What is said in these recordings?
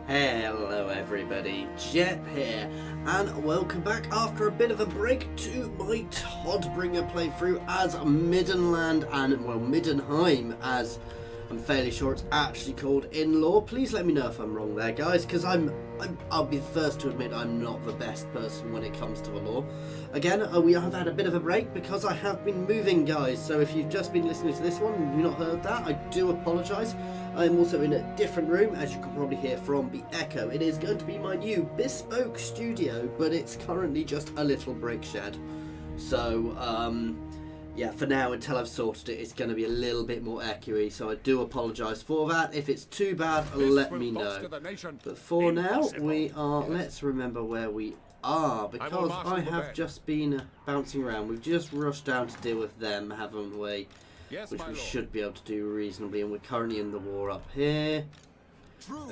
Hello everybody, Jet here, and welcome back after a bit of a break to my Todbringer playthrough as Middenland, and well, Middenheim, as I'm fairly sure it's actually called in lore. Please let me know if I'm wrong there, guys, because I'll be the first to admit I'm not the best person when it comes to the lore. Again, we have had a bit of a break because I have been moving, guys, so if you've just been listening to this one and you've not heard that, I do apologise. I'm also in a different room, as you can probably hear from the echo. It is going to be my new bespoke studio, but it's currently just a little brick shed. So, yeah, for now, until I've sorted it, it's going to be a little bit more echoey, so I do apologise for that. If it's too bad, let me know. But for now, let's remember where we are, because I have just been bouncing around. We've just rushed down to deal with them, haven't we? Yes, which we should be able to do reasonably, and we're currently in the war up here.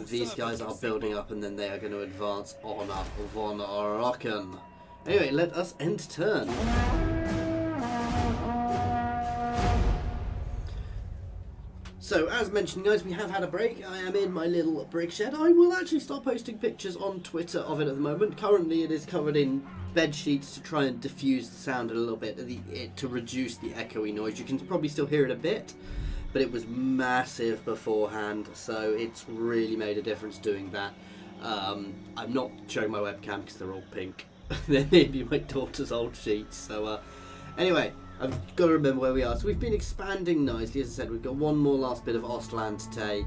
These guys are building up, and then they are going to advance on up von Rocken. Anyway, let us end turn. So, as mentioned, guys, we have had a break. I am in my little brick shed. I will actually start posting pictures on Twitter of it at the moment. Currently, it is covered in bed sheets to try and diffuse the sound a little bit, to reduce the echoey noise. You can probably still hear it a bit, but it was massive beforehand, so it's really made a difference doing that. I'm not showing my webcam because they're all pink. They're maybe my daughter's old sheets. So, anyway, I've got to remember where we are. So we've been expanding nicely. As I said, we've got one more last bit of Ostland to take,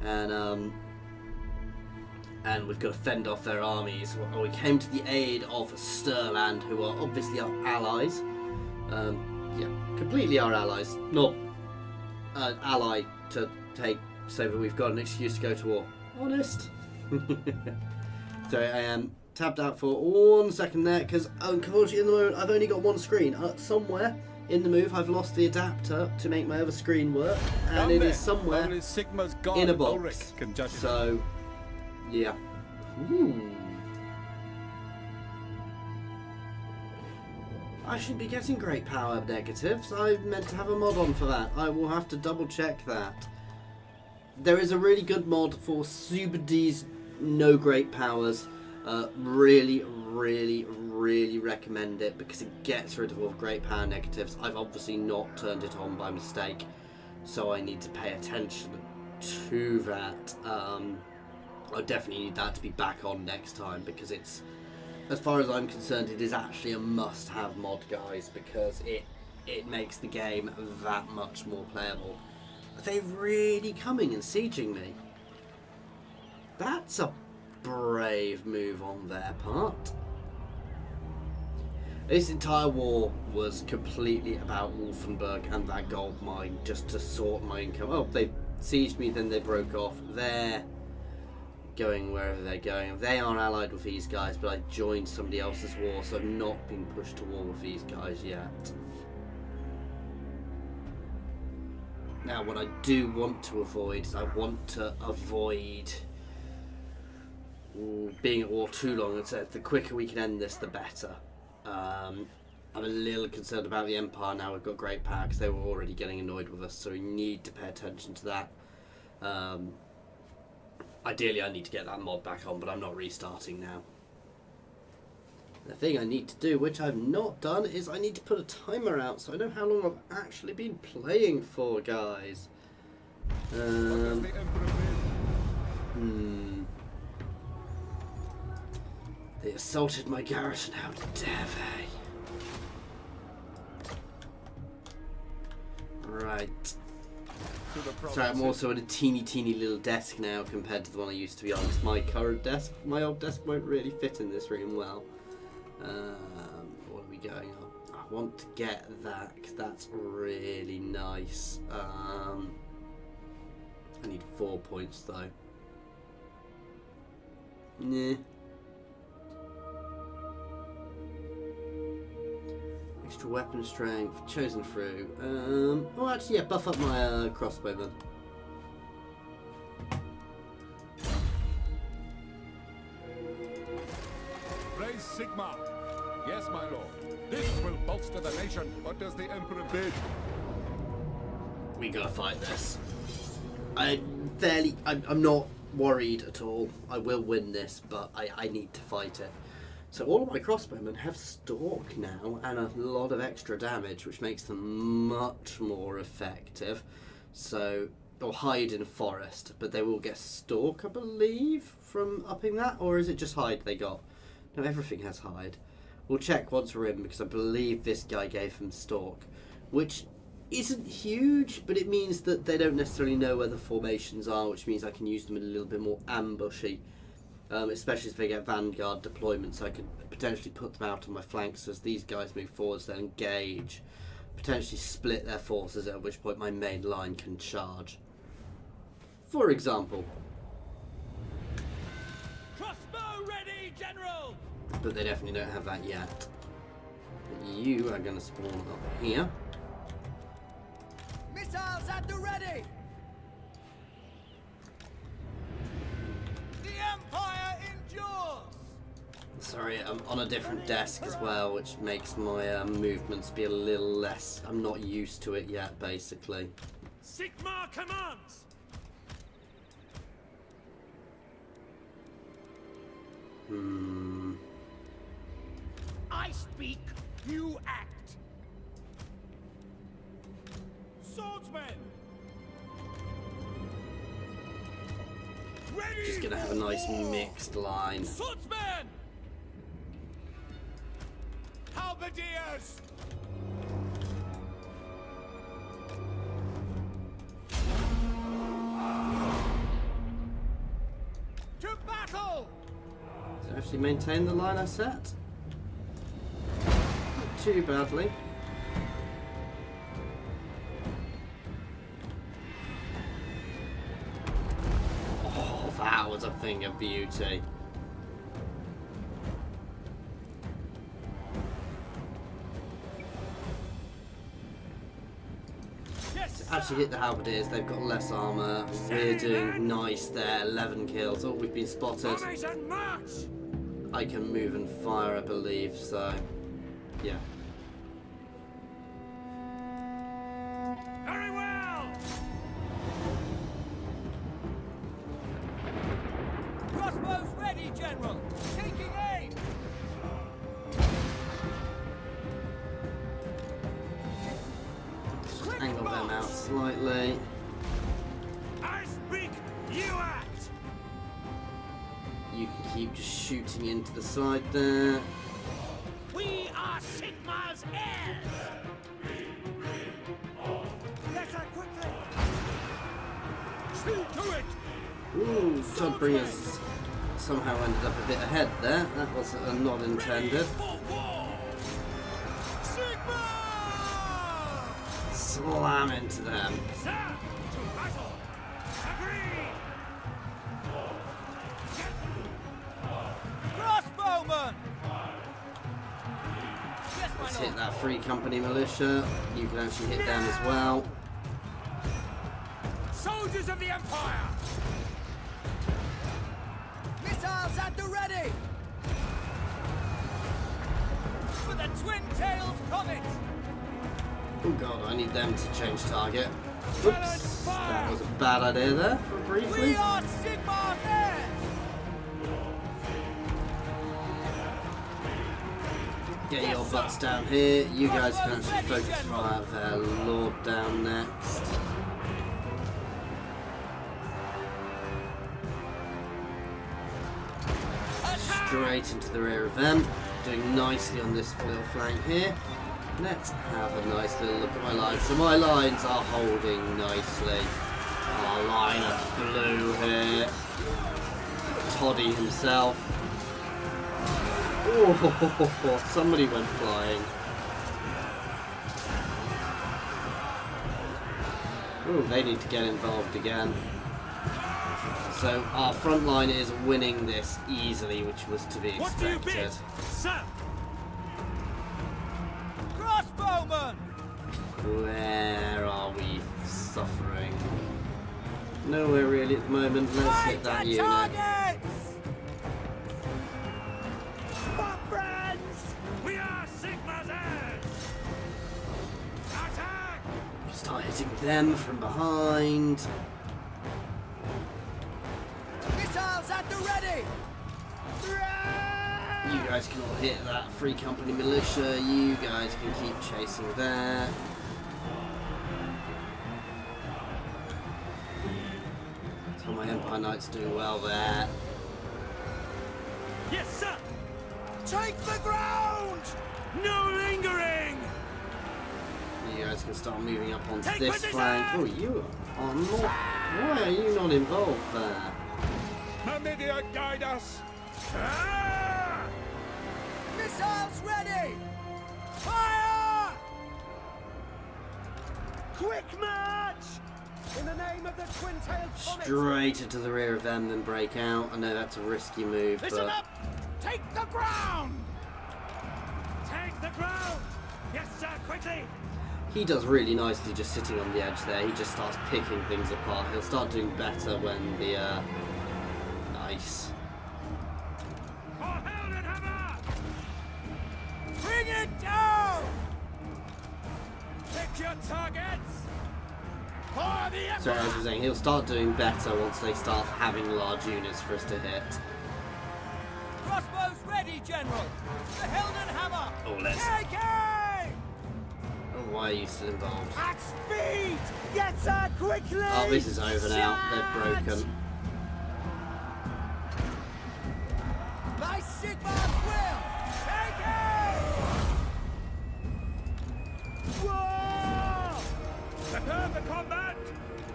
and we've got to fend off their armies. Well, we came to the aid of Stirland, who are obviously our allies. Yeah, completely our allies. Not an ally to take so that we've got an excuse to go to war. Honest. Sorry, I am tabbed out for 1 second there, because unfortunately in the moment I've only got one screen. Somewhere in the move I've lost the adapter to make my other screen work, and it is somewhere in a box. So, yeah. Ooh. I should be getting great power negatives. I meant to have a mod on for that. I will have to double check that. There is a really good mod for Super D's no great powers. Really recommend it because it gets rid of all the great power negatives. I've obviously not turned it on by mistake, so I need to pay attention to that. I definitely need that to be back on next time, because it's, as far as I'm concerned, it is actually a must-have mod, guys, because it makes the game that much more playable. Are they really coming and sieging me? That's a brave move on their part. This entire war was completely about Wolfenburg and that gold mine, just to sort my income. Oh, they sieged me, then they broke off. They're going wherever they're going. They are allied with these guys, but I joined somebody else's war, so I've not been pushed to war with these guys yet. Now, what I do want to avoid is being at war too long. It's the quicker we can end this, the better. I'm a little concerned about the Empire now. We've got great power because they were already getting annoyed with us, so we need to pay attention to that. Ideally, I need to get that mod back on, but I'm not restarting now. The thing I need to do, which I've not done, is I need to put a timer out so I know how long I've actually been playing for, guys. They assaulted my garrison, how dare they? Right. Sorry, I'm also at a teeny little desk now compared to the one I used to be on. It's my current desk. My old desk won't really fit in this room well. What are we going on? I want to get that because that's really nice. I need 4 points though. Nah. Extra weapon strength, chosen through. Oh, actually, yeah, buff up my crossbow then. Praise Sigma. Yes, my lord. This will bolster the nation. What does the Emperor bid? We gotta fight this. I'm not worried at all. I will win this, but I need to fight it. So all of my crossbowmen have stalk now and a lot of extra damage, which makes them much more effective. So they'll hide in a forest, but they will get stalk, I believe, from upping that. Or is it just hide they got? No, everything has hide. We'll check once we're in, because I believe this guy gave them stalk, which isn't huge, but it means that they don't necessarily know where the formations are, which means I can use them a little bit more ambushy. Especially if they get vanguard deployments, I could potentially put them out on my flanks as these guys move forwards, then engage, potentially split their forces, at which point my main line can charge. For example. Crossbow ready, General! But they definitely don't have that yet. But you are going to spawn up here. Missiles at the ready! The Empire endures! Sorry, I'm on a different desk as well, which makes my movements be a little less. I'm not used to it yet, basically. Sigmar commands! I speak, you act. Swordsmen! Ready. Just gonna have a nice mixed line. Swordsmen! Halberdiers! To battle! Did I actually maintain the line I set? Not too badly. Oh, that was a thing of beauty. Actually hit the halberdiers, they've got less armour. We're doing nice there, 11 kills. Oh, we've been spotted. I can move and fire, I believe, so yeah. Very well! Crossbows ready, General! Taking aim! Just angle them out slightly. I speak, you act! You can keep just shooting into the side there. We are Sigmar's heirs! Better quickly! See to it! Ooh, Todbringer's somehow ended up a bit ahead there. That was not intended. For war! Sigmar! Slam into them. Sir, to battle! Agreed! Crossbowman! Yes, my Let's lord. hit that free company militia. You can actually hit them as well. Soldiers of the Empire! Missiles at the ready! For the twin-tailed comet! Oh god, I need them to change target. Oops, that was a bad idea there for briefly. We are Sigmar's heirs! Get your butts down here. You guys can actually focus fire their lord down next. Straight into the rear of them. Doing nicely on this little flank here. Let's have a nice little look at my lines. So my lines are holding nicely. Our line of blue here. Toddy himself. Oh, somebody went flying. Oh, they need to get involved again. So our front line is winning this easily, which was to be What do you expected. bid, sir? Crossbowman! Where are we suffering? Nowhere really at the moment. Let's hit that unit. Targets! My friends! We are Sigmar's heirs! Attack! Start hitting them from behind. Missiles at the ready! You guys can all hit that Free Company militia. You guys can keep chasing there. So my Empire Knights doing well there. Yes, sir! Take the ground! No lingering! You guys can start moving up onto Take this position! flank. Oh, you are not. Why are you not involved there? Numidia, guide us! Ah! Missiles ready! Fire! Quick march! In the name of the twin-tailed comet! Straight into the rear of them, then break out. I know that's a risky move, Listen but up! Take the ground! Take the ground! Yes, sir, quickly! he does really nicely just sitting on the edge there. He just starts picking things apart. He'll start doing better when the nice. Bring it down! Pick your targets! For the So as I Emperor! was saying, he'll start doing better once they start having large units for us to hit. Crossbows ready, General! The Hilden Hammer! Oh, let's. KK! Oh, why are you still involved? At speed! Yes, sir, quickly! Oh, this is over now. They're broken. My Sigmar's will! KK! Whoa! Prepare the combat!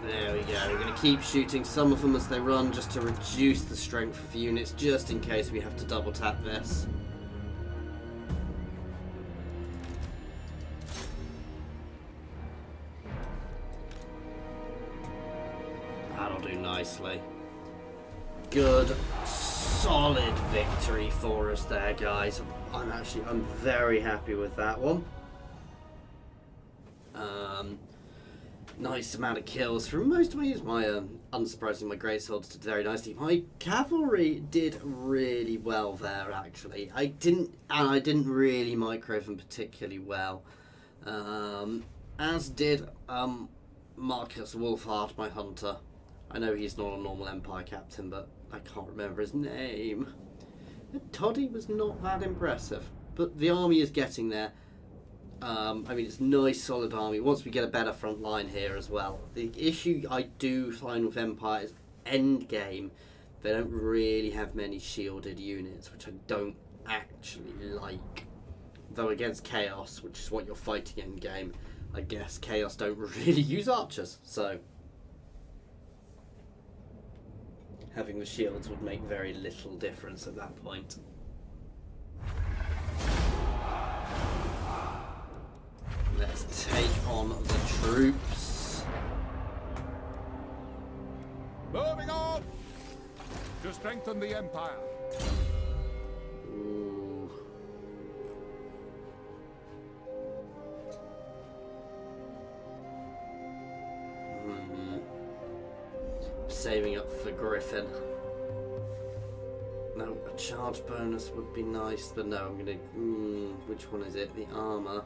There we go. We're going to keep shooting some of them as they run just to reduce the strength of units, just in case we have to double tap this. That'll do nicely. Good, solid victory for us there, guys. I'm very happy with that one. Nice amount of kills from most of my use. Unsurprisingly, my great swords did very nicely. My cavalry did really well there. Actually, I didn't really micro them particularly well. As did Marcus Wolfhard, my hunter. I know he's not a normal Empire captain, but I can't remember his name. Toddy was not that impressive, but the army is getting there. I mean, it's a nice, solid army. Once we get a better front line here as well. The issue I do find with Empire is end game. They don't really have many shielded units, which I don't actually like. Though against Chaos, which is what you're fighting end game, I guess Chaos don't really use archers, so having the shields would make very little difference at that point. Let's take on the troops. Moving on! To strengthen the Empire. Ooh. Saving up for Griffin. No, a charge bonus would be nice, but no, I'm gonna. Which one is it? The armor.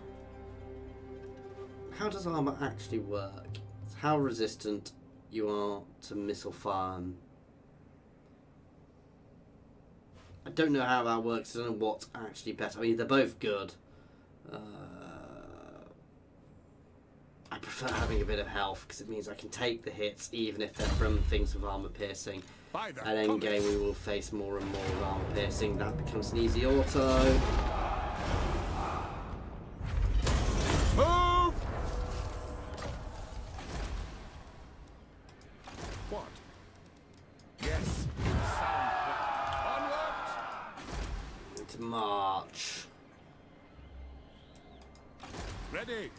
How does armor actually work? It's how resistant you are to missile fire. I don't know how that works. I don't know what's actually better. I mean, they're both good. I prefer having a bit of health because it means I can take the hits even if they're from things with armor piercing. At end game we will face more and more with armor piercing. That becomes an easy auto. Move! What? Yes. Sound. Onward! To march. Ready.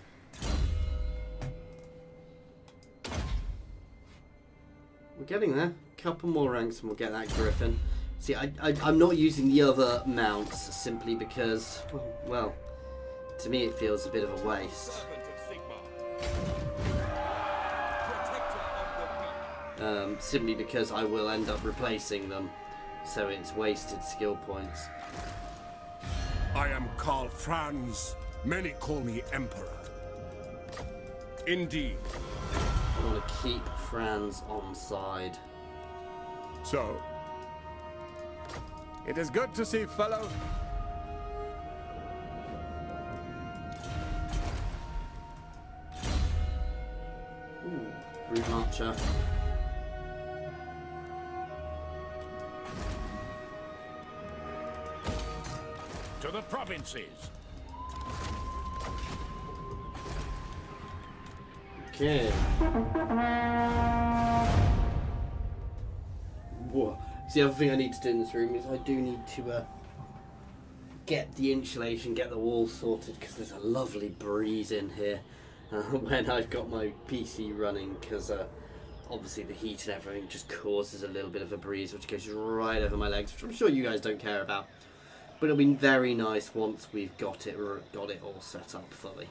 We're getting there. Couple more ranks and we'll get that Griffin. See, I'm not using the other mounts simply because, well, to me it feels a bit of a waste. Simply because I will end up replacing them, so it's wasted skill points. I am called Franz. Many call me Emperor. Indeed. I want to keep Franz on side. So, It is good to see fellow... Ooh, Brute Archer. To the provinces. Okay. Whoa. So the other thing I need to do in this room is I do need to get the insulation, get the walls sorted, because there's a lovely breeze in here when I've got my PC running, because obviously the heat and everything just causes a little bit of a breeze which goes right over my legs, which I'm sure you guys don't care about. But it'll be very nice once we've got it all set up fully.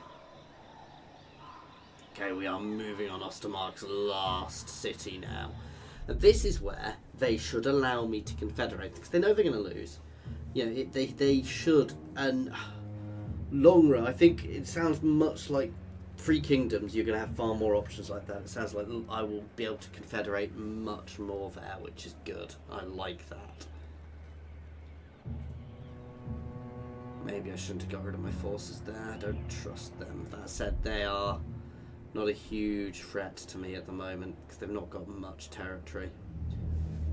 Okay, we are moving on Ostermark's last city now. And this is where they should allow me to confederate, because they know they're going to lose. You know, they should. And long run, I think it sounds much like Free Kingdoms. You're going to have far more options like that. It sounds like I will be able to confederate much more there, which is good. I like that. Maybe I shouldn't have got rid of my forces there. I don't trust them. That said, they are not a huge threat to me at the moment because they've not got much territory.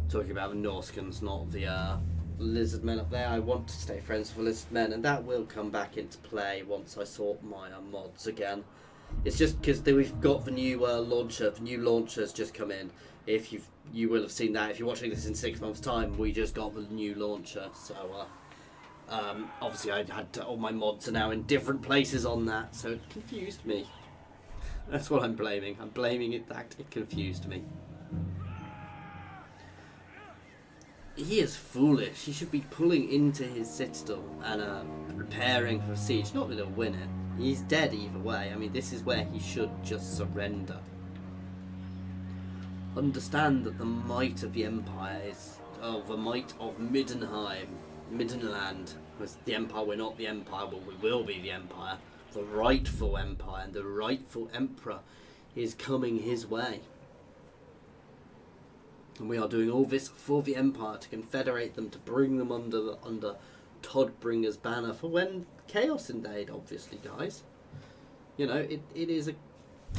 Talking about the Norskans, not the lizard men up there. I want to stay friends with the lizard men, and that will come back into play once I sort my mods again. It's just because we've got the new launcher. The new launcher's just come in. If you will have seen that if you're watching this in 6 months' time. We just got the new launcher, so obviously I had all my mods are now in different places on that, so it confused me. That's what I'm blaming. I'm blaming it that it confused me. He is foolish. He should be pulling into his citadel and preparing for a siege. Not that he'll win it. He's dead either way. I mean, this is where he should just surrender. Understand that the might of the Empire is... Oh, the might of Middenland. Because the Empire, we're not the Empire, but we will be the Empire. The rightful Empire and the rightful Emperor is coming his way. And we are doing all this for the Empire, to confederate them, to bring them under Todbringer's banner for when chaos invade, obviously, guys. You know, it is a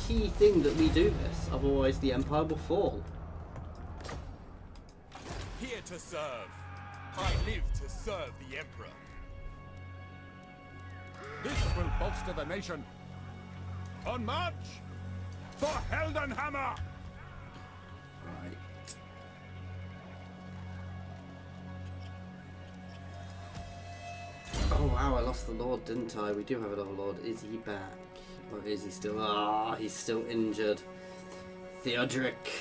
key thing that we do this, otherwise the Empire will fall. Here to serve. I live to serve the Emperor. This will bolster the nation. On march! For Heldenhammer! Right. Oh wow, I lost the Lord, didn't I? We do have another Lord. Is he back? Or is he still... Ah, he's still injured. Theodoric.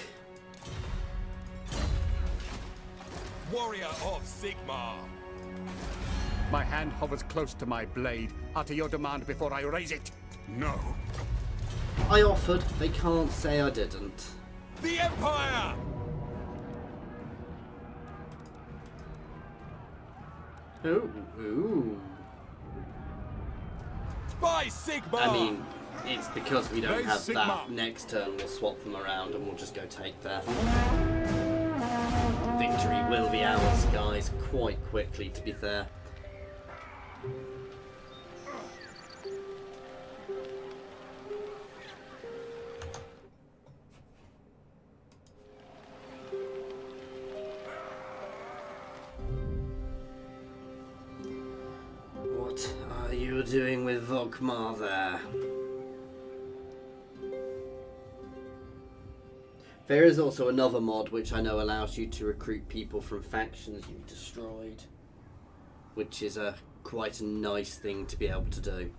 Warrior of Sigmar. My hand hovers close to my blade. Utter your demand before I raise it. No. I offered. They can't say I didn't. The Empire! Ooh. By Sigmar! I mean, it's because we don't By have Sigmar. that. Next turn we'll swap them around and we'll just go take that. Victory will be ours, guys, quite quickly, to be fair. What are you doing with Volkmar there? There is also another mod which I know allows you to recruit people from factions you've destroyed, which is quite a nice thing to be able to do.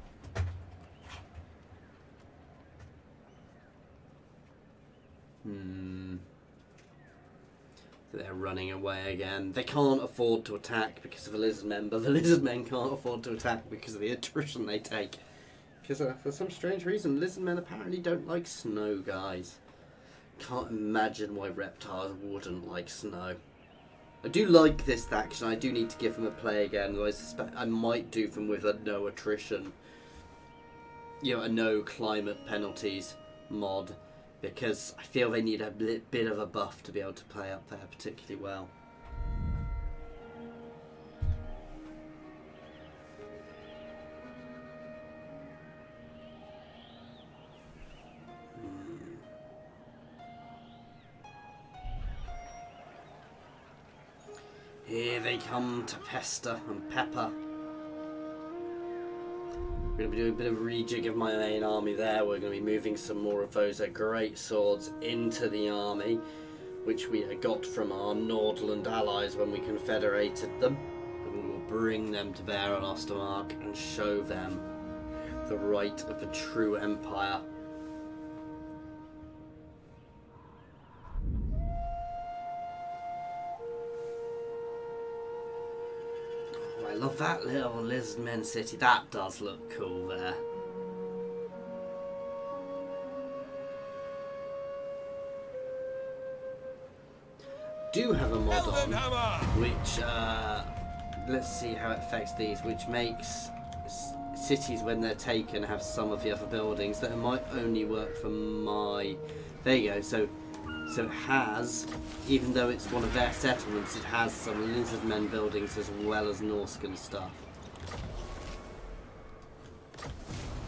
They're running away again. They can't afford to attack because of the lizard men, but the lizard men can't afford to attack because of the attrition they take. Because for some strange reason, lizard men apparently don't like snow, guys. Can't imagine why reptiles wouldn't like snow. I do like this faction. I do need to give them a play again. I suspect I might do them with a no attrition, you know, a no climate penalties mod, because I feel they need a bit of a buff to be able to play up there particularly well. Here they come to pester and pepper. We're going to be doing a bit of rejig of my main army there. We're going to be moving some more of those great swords into the army, which we got from our Nordland allies when we confederated them. And we will bring them to bear on Ostermark and show them the right of a true empire. Oh, I love that little Lizardmen city. That does look cool there. Do have a mod on, which let's see how it affects these, which makes cities when they're taken have some of the other buildings that might only work for my. There you go. So it has, even though it's one of their settlements, it has some Lizardmen buildings as well as Norscan stuff.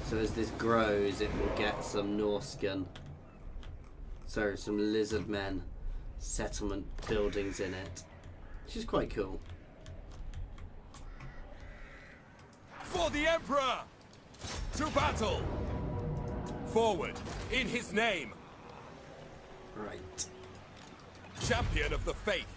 So as this grows, it will get some Norscan, so some Lizardmen settlement buildings in it, which is quite cool. For the Emperor! To battle! Forward, in his name! Right. Champion of the faith!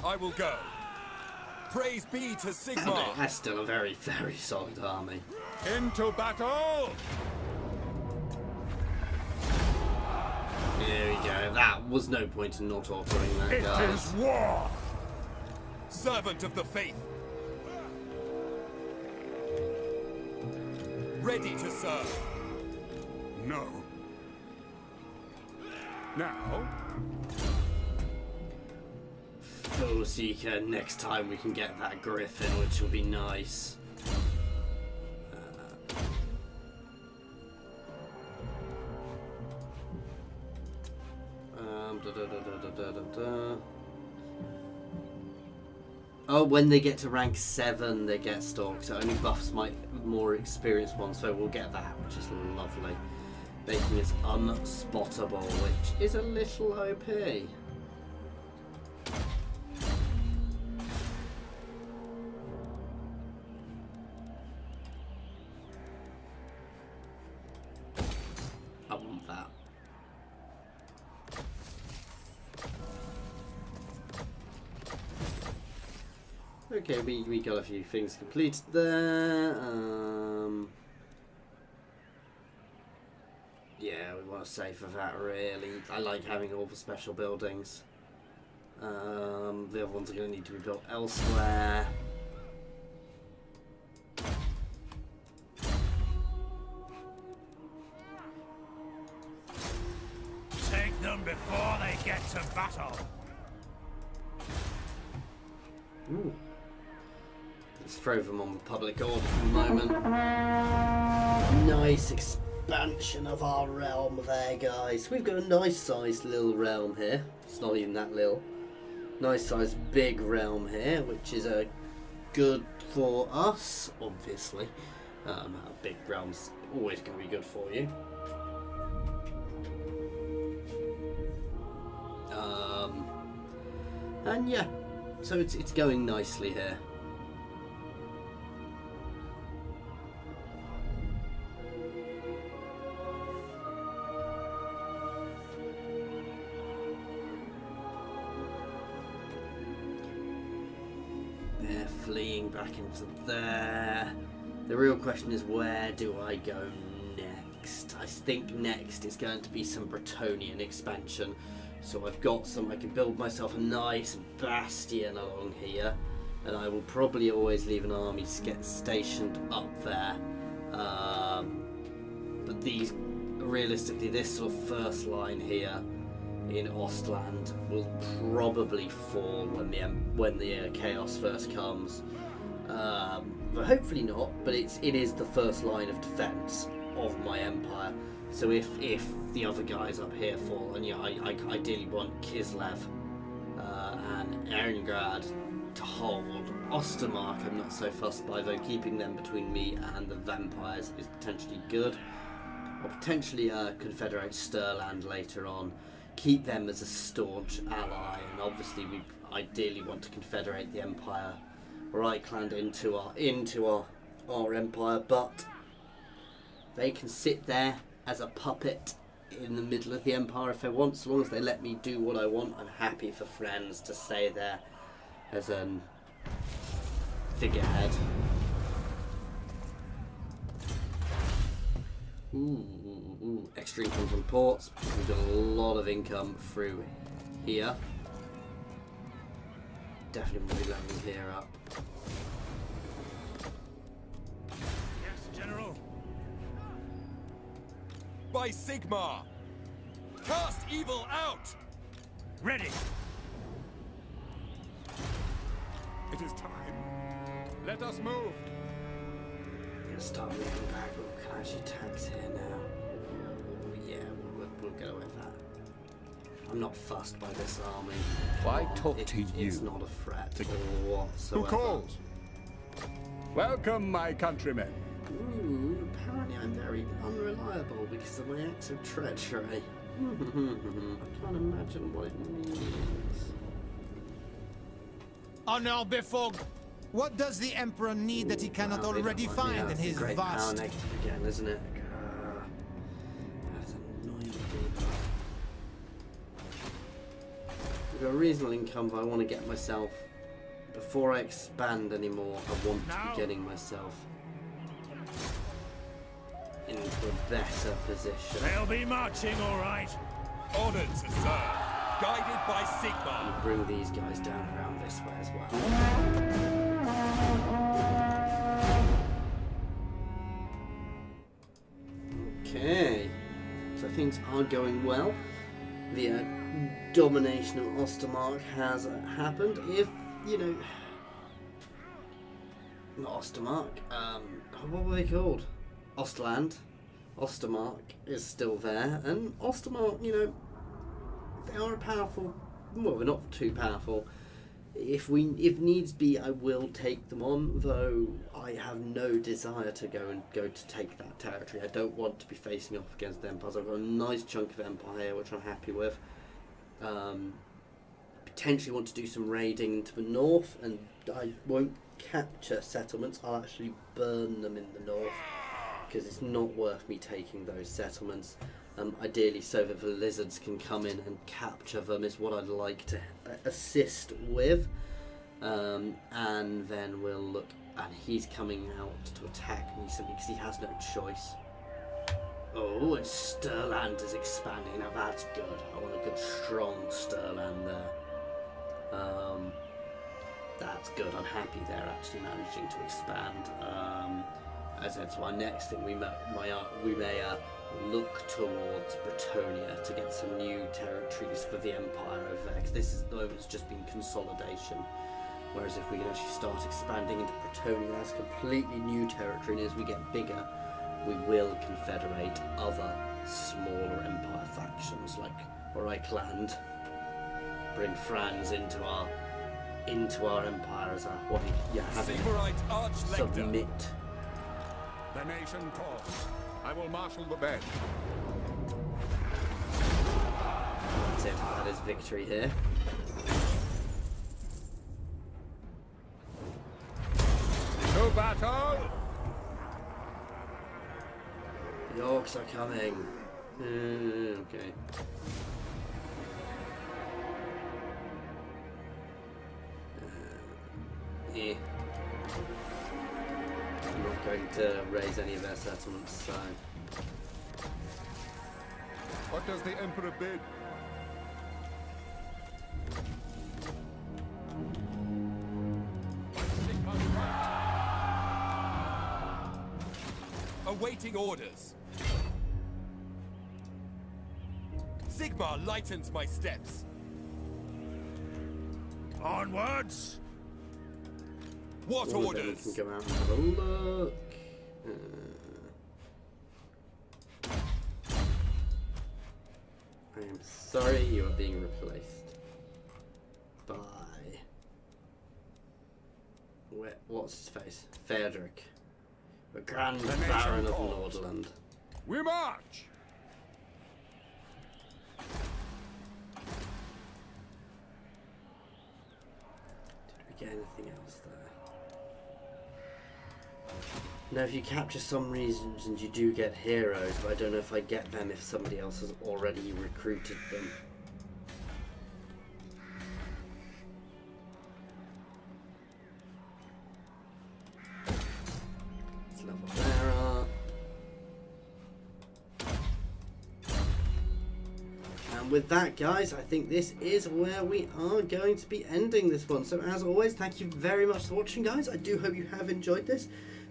I will go. Praise be to Sigmar! That's still a very, very solid army. Into battle! There we go. That was no point in not altering that, It guys. is war! Servant of the faith! Ready to serve! No. Now, Full Seeker, next time we can get that Griffin, which will be nice. Oh, when they get to rank 7, they get stalks. So it only buffs my more experienced ones, so we'll get that, which is lovely. Making us unspottable, which is a little OP. I want that. Okay, we got a few things completed there. Yeah, we want to save for that, really. I like having all the special buildings. The other ones are going to need to be built elsewhere. Take them before they get to battle. Ooh. Let's throw them on public order for a moment. Nice expansion of our realm there, guys. We've got a nice sized little realm here. It's not even that little. Nice sized big realm here, which is good for us, obviously. A big realm's always going to be good for you. And yeah, so it's going nicely here. They're fleeing back into there. The real question is, where do I go next? I think next is going to be some Bretonnian expansion. So I've got some, I can build myself a nice bastion along here, and I will probably always leave an army stationed up there. But these, realistically, this sort of first line here in Ostland will probably fall when the chaos first comes. But hopefully not. But it is the first line of defense of my empire. So if the other guys up here fall, and yeah, I ideally want Kislev and Ehrengrad to hold. Ostermark I'm not so fussed by, though keeping them between me and the vampires is potentially good. Or potentially confederate Stirland later on. Keep them as a staunch ally, and obviously we ideally want to confederate the Empire Reichland into our empire, but they can sit there as a puppet in the middle of the empire if they want. So long as they let me do what I want, I'm happy for friends to stay there as a figurehead. Ooh, extra income from ports. We've got a lot of income through here. Definitely want to be leveling here up. Yes, General. By Sigmar! Cast evil out! Ready. It is time. Let us move. I'm gonna start moving back. Oh, can I actually tax here now? Yeah, we'll go with that. I'm not fussed by this army. Why talk to you? It's not a threat whatsoever. Who calls? Welcome, my countrymen. Ooh, apparently I'm very unreliable because of my acts of treachery. I can't imagine what it means. Honor before. What does the Emperor need that he cannot already find in his great power vast... negative again, isn't it? That's annoying. We've got a reasonable income, but I want to get myself, before I expand anymore, I want to be getting myself into a better position. They'll be marching, all right. Honored to serve. Guided by Sigmar. And bring these guys down around this way as well. Okay, so things are going well. The domination of Ostermark has happened. If, you know, not Ostermark, what were they called? Ostland. Ostermark is still there, and Ostermark, you know, they are a powerful, well, they're not too powerful. If needs be, I will take them on, though I have no desire to go to take that territory. I don't want to be facing off against the empires. I've got a nice chunk of empire here, which I'm happy with. Potentially want to do some raiding to the north, and I won't capture settlements. I'll actually burn them in the north, because it's not worth me taking those settlements. Ideally, so that the lizards can come in and capture them is what I'd like to assist with. And then we'll look, and he's coming out to attack me simply because he has no choice. Oh, and Stirland is expanding. Now that's good. I want a good, strong Stirland there. That's good. I'm happy they're actually managing to expand. As I said, so our next thing we may look towards Bretonia to get some new territories for the Empire over there, because this is, though, it's just been consolidation. Whereas if we can actually start expanding into Bretonia, that's completely new territory, and as we get bigger, we will confederate other smaller empire factions like Reichland, bring Franz into our empire as a having Sigmarite Archlector. submit. The nation calls. I will marshal the band. That's it. That is victory here. To battle! The orcs are coming. Okay. Yeah. I'm not going to raise any of their settlements, so... What does the Emperor bid? Awaiting orders. Sigmar lightens my steps. Onwards. What All of them orders? can go out and have a look. I am sorry, you are being replaced. by... What's his face? Frederick. The Grand Baron of Nordland. We march! Did we get anything else there? Now, if you capture some regions and you do get heroes, but I don't know if I get them if somebody else has already recruited them. Let's level there up. And with that, guys, I think this is where we are going to be ending this one. So as always, thank you very much for watching, guys. I do hope you have enjoyed this.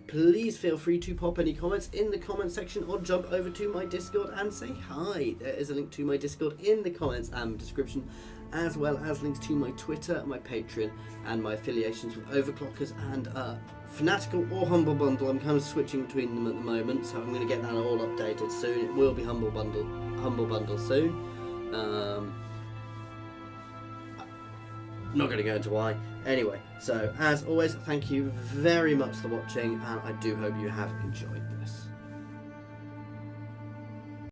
Please feel free to pop any comments in the comment section or jump over to my Discord and say hi. There is a link to my Discord in the comments and description, as well as links to my Twitter, my Patreon, and my affiliations with Overclockers and Fanatical or Humble Bundle. I'm kind of switching between them at the moment, so I'm going to get that all updated soon. It will be Humble Bundle soon. Not going to go into why. Anyway, so as always, thank you very much for watching, and I do hope you have enjoyed this.